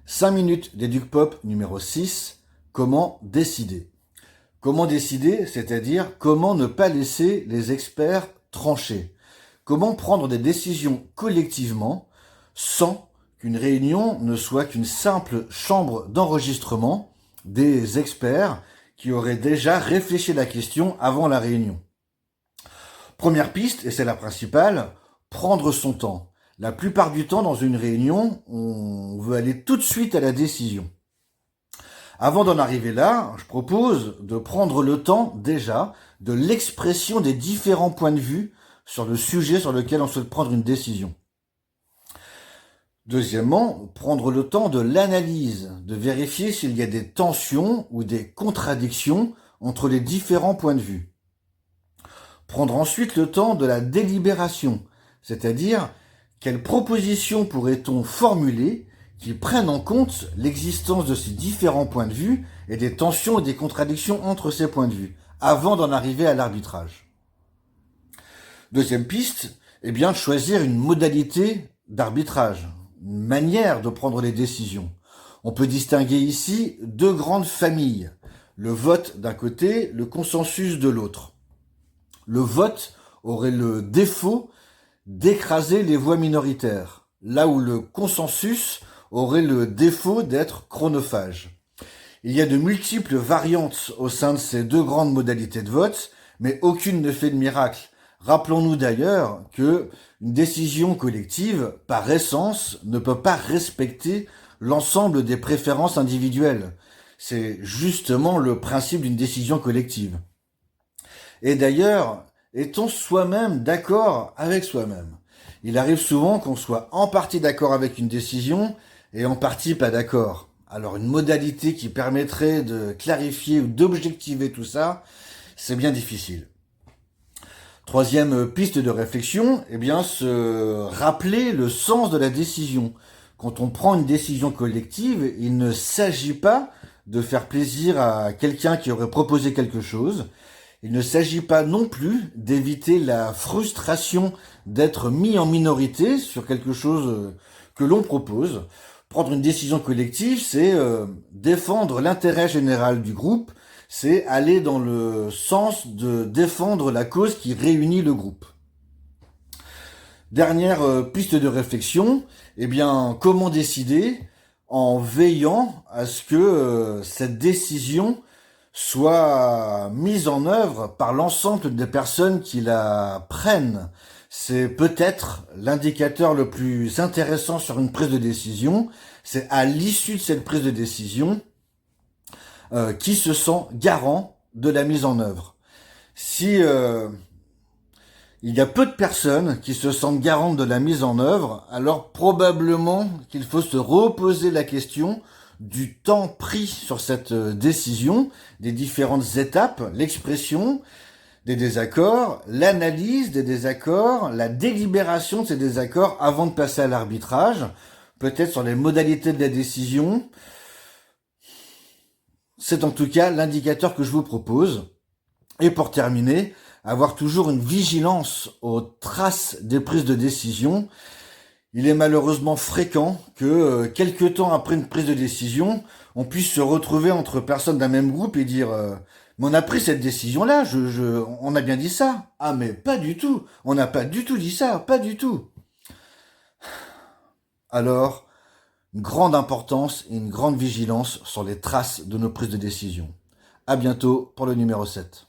5 minutes d'EducPop numéro 6, comment décider. Comment décider, c'est-à-dire comment ne pas laisser les experts trancher. Comment prendre des décisions collectivement sans qu'une réunion ne soit qu'une simple chambre d'enregistrement des experts qui auraient déjà réfléchi à la question avant la réunion. Première piste, et c'est la principale, prendre son temps. La plupart du temps, dans une réunion, on veut aller tout de suite à la décision. Avant d'en arriver là, je propose de prendre le temps déjà de l'expression des différents points de vue sur le sujet sur lequel on souhaite prendre une décision. Deuxièmement, prendre le temps de l'analyse, de vérifier s'il y a des tensions ou des contradictions entre les différents points de vue. Prendre ensuite le temps de la délibération, c'est-à-dire quelles propositions pourrait-on formuler qui prennent en compte l'existence de ces différents points de vue et des tensions et des contradictions entre ces points de vue, avant d'en arriver à l'arbitrage. Deuxième piste, de choisir une modalité d'arbitrage, une manière de prendre les décisions. On peut distinguer ici deux grandes familles, le vote d'un côté, le consensus de l'autre. Le vote aurait le défaut d'écraser les voix minoritaires, là où le consensus aurait le défaut d'être chronophage. Il y a de multiples variantes au sein de ces deux grandes modalités de vote, mais aucune ne fait de miracle. Rappelons-nous d'ailleurs que une décision collective, par essence, ne peut pas respecter l'ensemble des préférences individuelles. C'est justement le principe d'une décision collective. Et d'ailleurs, est-on soi-même d'accord avec soi-même? Il arrive souvent qu'on soit en partie d'accord avec une décision et en partie pas d'accord. Alors une modalité qui permettrait de clarifier ou d'objectiver tout ça, c'est bien difficile. Troisième piste de réflexion, se rappeler le sens de la décision. Quand on prend une décision collective, il ne s'agit pas de faire plaisir à quelqu'un qui aurait proposé quelque chose. Il ne s'agit pas non plus d'éviter la frustration d'être mis en minorité sur quelque chose que l'on propose. Prendre une décision collective, c'est défendre l'intérêt général du groupe, c'est aller dans le sens de défendre la cause qui réunit le groupe. Dernière piste de réflexion, comment décider en veillant à ce que cette décision soit mise en œuvre par l'ensemble des personnes qui la prennent. C'est peut-être l'indicateur le plus intéressant sur une prise de décision. C'est à l'issue de cette prise de décision qui se sent garant de la mise en œuvre. Si il y a peu de personnes qui se sentent garantes de la mise en œuvre, alors probablement qu'il faut se reposer la question du temps pris sur cette décision, des différentes étapes, l'expression des désaccords, l'analyse des désaccords, la délibération de ces désaccords avant de passer à l'arbitrage, peut-être sur les modalités de la décision. C'est en tout cas l'indicateur que je vous propose. Et pour terminer, avoir toujours une vigilance aux traces des prises de décision. Il est malheureusement fréquent que quelque temps après une prise de décision, on puisse se retrouver entre personnes d'un même groupe et dire mais on a pris cette décision-là, on a bien dit ça. Ah mais pas du tout, on n'a pas du tout dit ça, pas du tout. Alors, une grande importance et une grande vigilance sur les traces de nos prises de décision. À bientôt pour le numéro 7.